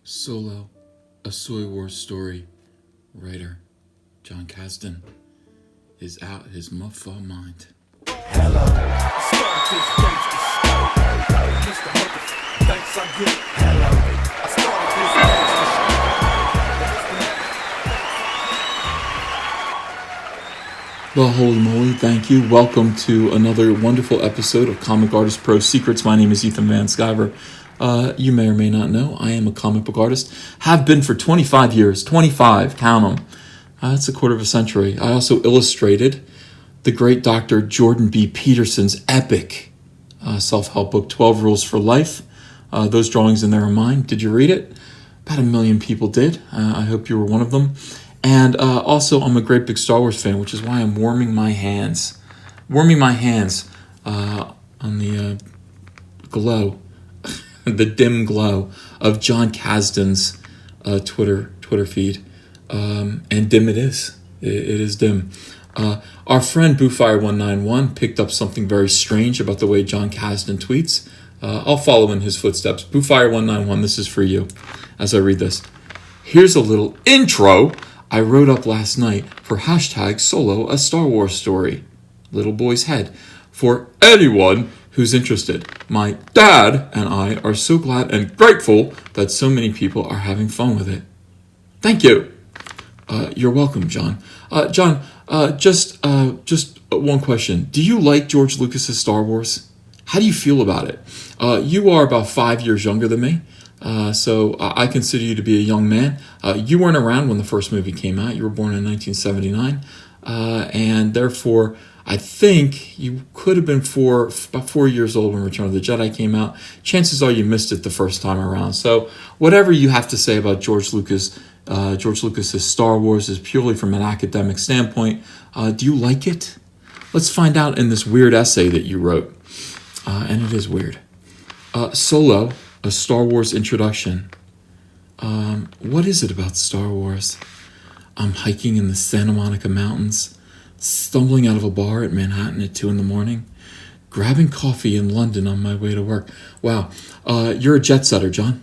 Soylo, a Soy Wars story, writer John Kasdan is out his muffa mind. Hello, start this gangsta show. Mr. Mother, thanks I'm good. Hello, I started this gangsta show. Well, holy moly, thank you. Welcome to another wonderful episode of Comic Artist Pro Secrets. My name is Ethan Van Sciver. You may or may not know, I am a comic book artist. Have been for 25 years. 25, count them. That's a quarter of a century. I also illustrated the great Dr. Jordan B. Peterson's epic self-help book, 12 Rules for Life. Those drawings in there are mine. Did you read it? About 1 million people did. I hope you were one of them. And also, I'm a great big Star Wars fan, which is why I'm warming my hands. On the glow, the dim glow of John Kasdan's Twitter feed. And dim it is. It is dim. Our friend Boofire191 picked up something very strange about the way John Kasdan tweets. I'll follow in his footsteps. Boofire191, this is for you as I read this. Here's a little intro I wrote up last night for hashtag Soylo, a Star Wars story. Little boy's head. For anyone who's interested. My dad and I are so glad and grateful that so many people are having fun with it. Thank you. You're welcome, John. John, just one question. Do you like George Lucas's Star Wars? How do you feel about it? You are about 5 years younger than me, so I consider you to be a young man. You weren't around when the first movie came out. You were born in 1979, and therefore, I think you could have been about 4 years old when Return of the Jedi came out. Chances are you missed it the first time around. So whatever you have to say about George Lucas's Star Wars is purely from an academic standpoint. Do you like it? Let's find out in this weird essay that you wrote. And it is weird. Soylo, a Star Wars introduction. What is it about Star Wars? I'm hiking in the Santa Monica Mountains, stumbling out of a bar at Manhattan at 2 a.m, grabbing coffee in London on my way to work. Wow, you're a jet setter, John.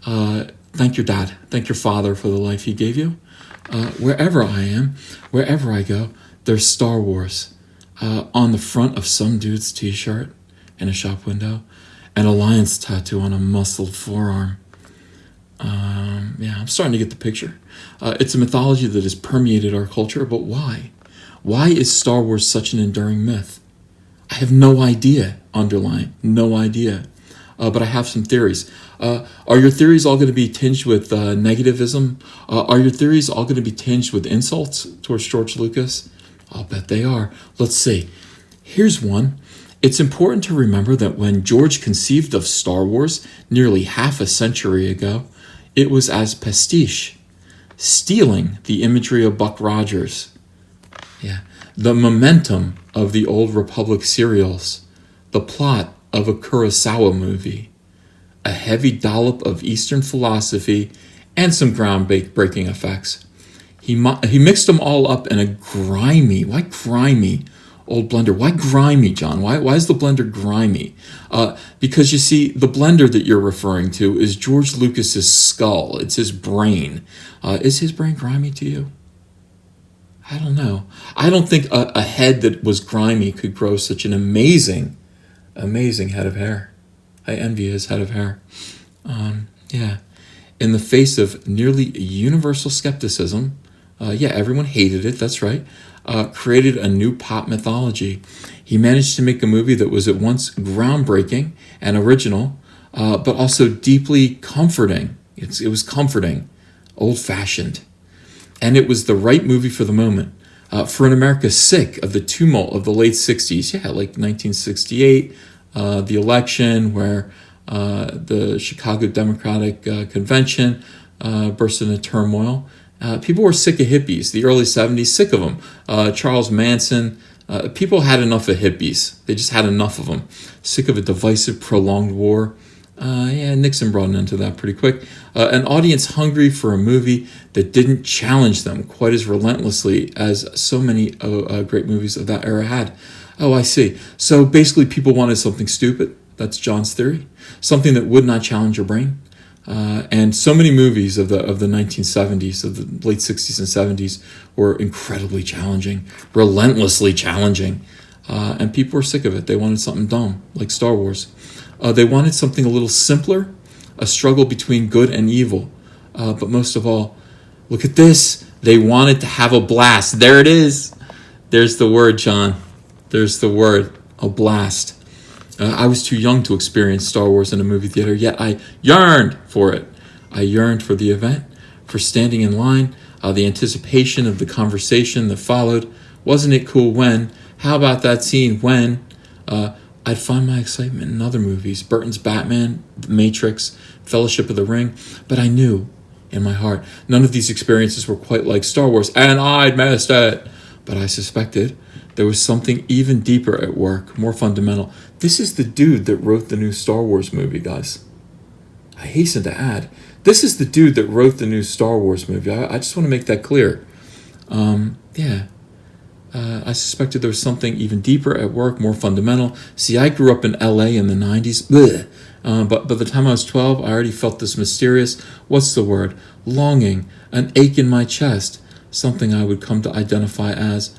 Thank your dad, thank your father for the life he gave you. Wherever I am, wherever I go, there's Star Wars. On the front of some dude's t-shirt in a shop window, an alliance tattoo on a muscled forearm. I'm starting to get the picture. It's a mythology that has permeated our culture, but why? Why is Star Wars such an enduring myth? I have no idea, underline, no idea. But I have some theories. Are your theories all going to be tinged with negativism? Are your theories all going to be tinged with insults towards George Lucas? I'll bet they are. Let's see. Here's one. It's important to remember that when George conceived of Star Wars nearly half a century ago, it was as pastiche, stealing the imagery of Buck Rogers. Yeah, the momentum of the old Republic serials, the plot of a Kurosawa movie, a heavy dollop of Eastern philosophy, and some groundbreaking effects. He mixed them all up in a grimy, why grimy, old blender? Why grimy, John? Why is the blender grimy? Because you see, the blender that you're referring to is George Lucas's skull. It's his brain. Is his brain grimy to you? I don't know. I don't think a head that was grimy could grow such an amazing head of hair. I envy his head of hair. In the face of nearly universal skepticism, everyone hated it, that's right, created a new pop mythology. He managed to make a movie that was at once groundbreaking and original, but also deeply comforting. It was comforting, old-fashioned. And it was the right movie for the moment. For an America sick of the tumult of the late 60s, like 1968, the election where the Chicago Democratic Convention burst into turmoil. People were sick of hippies. The early 70s, sick of them. Charles Manson, people had enough of hippies. They just had enough of them. Sick of a divisive, prolonged war. Nixon brought an end to that pretty quick. An audience hungry for a movie that didn't challenge them quite as relentlessly as so many great movies of that era had. Oh, I see. So basically people wanted something stupid. That's John's theory. Something that would not challenge your brain. And so many movies of the 1970s, of the late 60s and 70s, were incredibly challenging, relentlessly challenging. And people were sick of it. They wanted something dumb, like Star Wars. They wanted something a little simpler, a struggle between good and evil. But most of all, look at this. They wanted to have a blast. There it is. There's the word, John. There's the word, a blast. I was too young to experience Star Wars in a movie theater, yet I yearned for it. I yearned for the event, for standing in line, the anticipation of the conversation that followed. Wasn't it cool when? How about that scene when? I'd find my excitement in other movies, Burton's Batman, The Matrix, Fellowship of the Ring, but I knew in my heart none of these experiences were quite like Star Wars, and I'd missed it. But I suspected there was something even deeper at work, more fundamental. This is the dude that wrote the new Star Wars movie, guys. I hasten to add, this is the dude that wrote the new Star Wars movie. I just want to make that clear. I suspected there was something even deeper at work, more fundamental. See, I grew up in LA in the 90s. But by the time I was 12, I already felt this mysterious, what's the word? Longing, an ache in my chest. Something I would come to identify as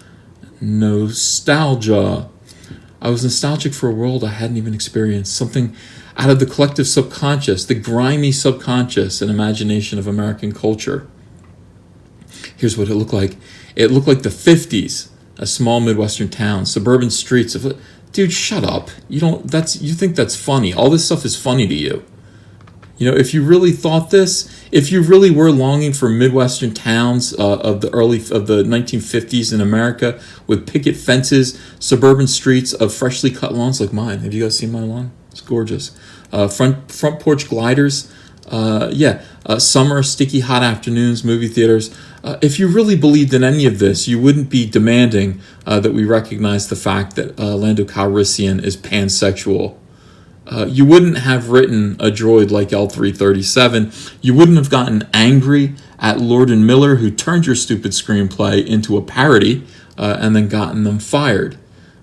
nostalgia. I was nostalgic for a world I hadn't even experienced, something out of the collective subconscious, the grimy subconscious and imagination of American culture. Here's what it looked like. It looked like the 50s, a small Midwestern town, suburban streets of... Dude, shut up. You think that's funny. All this stuff is funny to you. You know, if you really thought this, if you really were longing for Midwestern towns of the 1950s in America with picket fences, suburban streets of freshly cut lawns like mine. Have you guys seen my lawn? It's gorgeous. Front porch gliders. Summer, sticky hot afternoons, movie theaters. If you really believed in any of this, you wouldn't be demanding that we recognize the fact that Lando Calrissian is pansexual. You wouldn't have written a droid like L337. You wouldn't have gotten angry at Lord and Miller, who turned your stupid screenplay into a parody and then gotten them fired.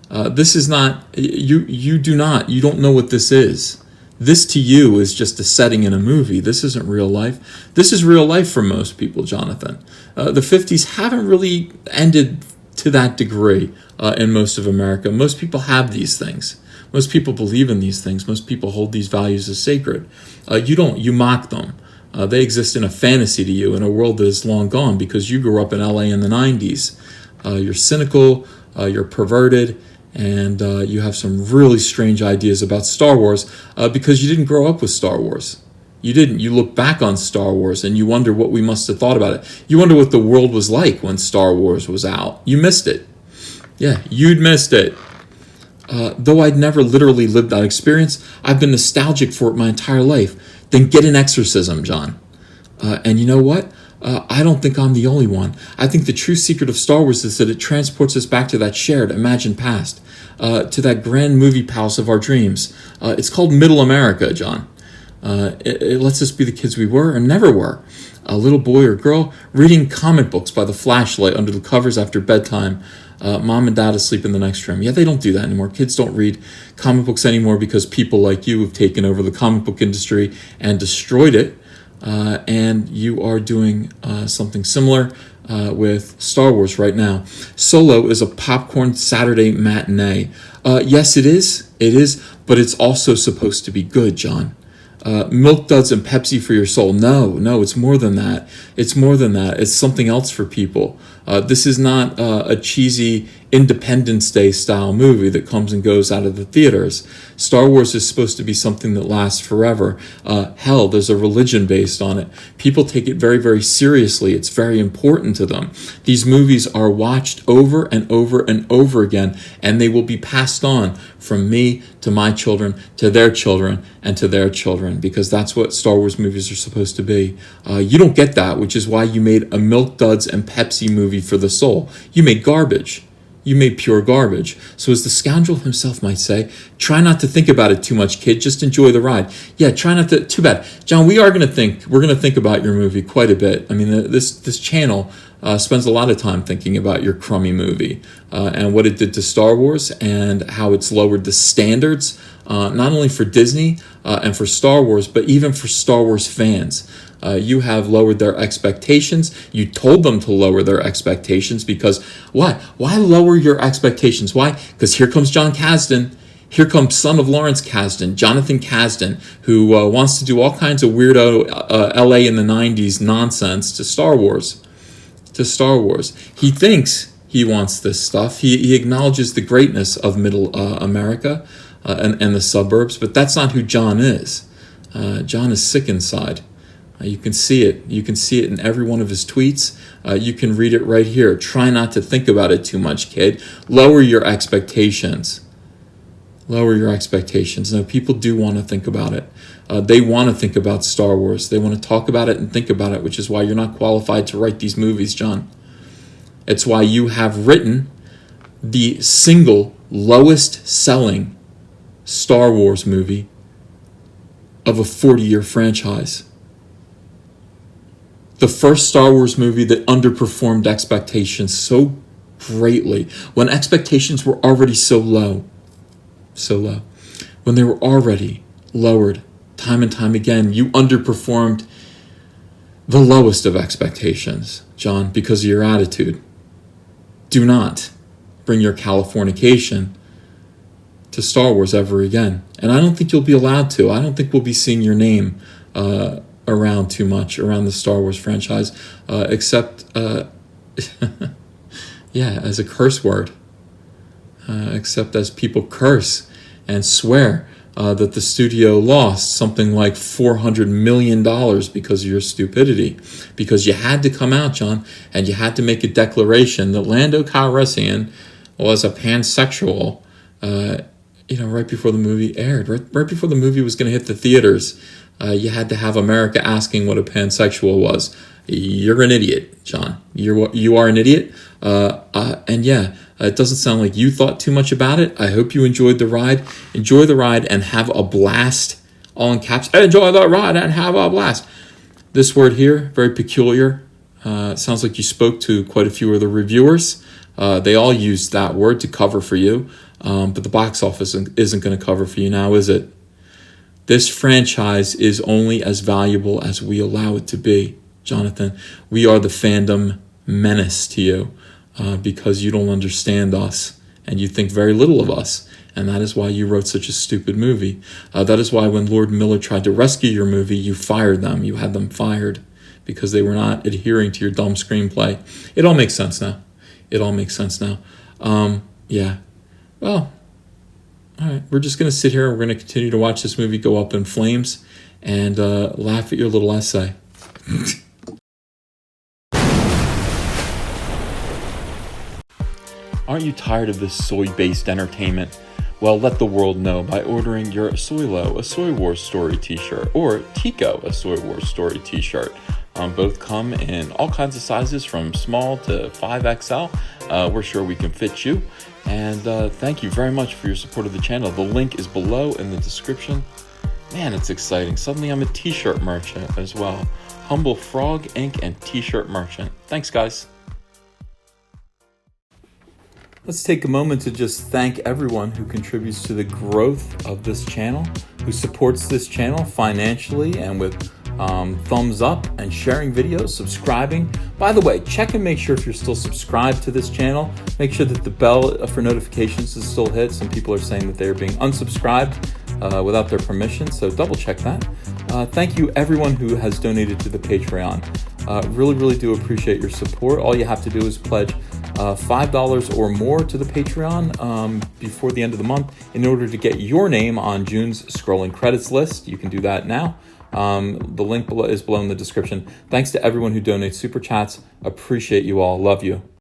This is not, you don't know what this is. This to you is just a setting in a movie. This isn't real life. This is real life for most people, Jonathan. The 50s haven't really ended to that degree in most of America. Most people have these things. Most people believe in these things. Most people hold these values as sacred. You don't. You mock them. They exist in a fantasy to you in a world that is long gone because you grew up in LA in the 90s. You're cynical, you're perverted, and you have some really strange ideas about Star Wars because you didn't grow up with Star Wars. You didn't. You look back on Star Wars and you wonder what we must have thought about it. You wonder what the world was like when Star Wars was out. You missed it. Yeah, you'd missed it. Though I'd never literally lived that experience, I've been nostalgic for it my entire life. Then get an exorcism, John. And you know what? I don't think I'm the only one. I think the true secret of Star Wars is that it transports us back to that shared, imagined past, to that grand movie palace of our dreams. It's called Middle America, John. It lets us be the kids we were and never were. A little boy or girl reading comic books by the flashlight under the covers after bedtime. Mom and dad asleep in the next room. Yeah, they don't do that anymore. Kids don't read comic books anymore because people like you have taken over the comic book industry and destroyed it. And you are doing something similar with Star Wars right now. Soylo is a popcorn Saturday matinee. Yes, it is. It is, but it's also supposed to be good, John. Milk Duds and Pepsi for your soul. No, it's more than that. It's more than that. It's something else for people. This is not a cheesy Independence Day style movie that comes and goes out of the theaters. Star Wars is supposed to be something that lasts forever. Hell, there's a religion based on it. People take it very, very seriously. It's very important to them. These movies are watched over and over and over again, and they will be passed on from me to my children, to their children, and to their children, because that's what Star Wars movies are supposed to be. You don't get that, which is why you made a Milk Duds and Pepsi movie for the soul. You made garbage. You made pure garbage. So as the scoundrel himself might say, try not to think about it too much, kid. Just enjoy the ride. Yeah, try not to. Too bad, John. We're going to think about your movie quite a bit. I mean, this channel spends a lot of time thinking about your crummy movie and what it did to Star Wars and how it's lowered the standards not only for Disney and for Star Wars, but even for Star Wars fans. You have lowered their expectations. You told them to lower their expectations because why? Why lower your expectations? Why? Because here comes John Kasdan. Here comes son of Lawrence Kasdan, Jonathan Kasdan, who wants to do all kinds of weirdo LA in the 90s nonsense to Star Wars. He thinks he wants this stuff. He acknowledges the greatness of middle America and the suburbs, but that's not who John is. John is sick inside. You can see it. You can see it in every one of his tweets. You can read it right here. Try not to think about it too much, kid. Lower your expectations. Lower your expectations. No, people do want to think about it. They want to think about Star Wars. They want to talk about it and think about it, which is why you're not qualified to write these movies, John. It's why you have written the single lowest selling Star Wars movie of a 40-year franchise. The first Star Wars movie that underperformed expectations so greatly, when expectations were already so low, when they were already lowered time and time again, you underperformed the lowest of expectations, John, because of your attitude. Do not bring your Californication to Star Wars ever again. And I don't think you'll be allowed to. I don't think we'll be seeing your name around too much around the Star Wars franchise, except as a curse word, except as people curse and swear that the studio lost something like $400 million because of your stupidity, because you had to come out, John, and you had to make a declaration that Lando Calrissian was a pansexual, right before the movie aired, right before the movie was going to hit the theaters. You had to have America asking what a pansexual was. You're an idiot, John. You are an idiot. It doesn't sound like you thought too much about it. I hope you enjoyed the ride. Enjoy the ride and have a blast. All in caps. Enjoy the ride and have a blast. This word here, very peculiar. Sounds like you spoke to quite a few of the reviewers. They all used that word to cover for you. But the box office isn't going to cover for you now, is it? This franchise is only as valuable as we allow it to be, Jonathan. We are the fandom menace to you because you don't understand us and you think very little of us. And that is why you wrote such a stupid movie. That is why when Lord Miller tried to rescue your movie, you fired them. You had them fired because they were not adhering to your dumb screenplay. It all makes sense now. Well, all right, we're just going to sit here and we're going to continue to watch this movie go up in flames and laugh at your little essay. Aren't you tired of this soy-based entertainment? Well, let the world know by ordering your Soylo, a Soy Wars Story t-shirt, or Tico, a Soy Wars Story t-shirt. Both come in all kinds of sizes from small to 5XL. We're sure we can fit you. And thank you very much for your support of the channel. The link is below in the description. Man, it's exciting. Suddenly I'm a t-shirt merchant as well. Humble Frog Ink and t-shirt merchant. Thanks, guys. Let's take a moment to just thank everyone who contributes to the growth of this channel, who supports this channel financially and with thumbs up and sharing videos, subscribing. By the way, check and make sure if you're still subscribed to this channel. Make sure that the bell for notifications is still hit. Some people are saying that they're being unsubscribed without their permission, so double check that. Thank you everyone who has donated to the Patreon. Really do appreciate your support. All you have to do is pledge $5 or more to the Patreon before the end of the month in order to get your name on June's scrolling credits list. You can do that now. The link is below in the description. Thanks to everyone who donates super chats. Appreciate you all. Love you.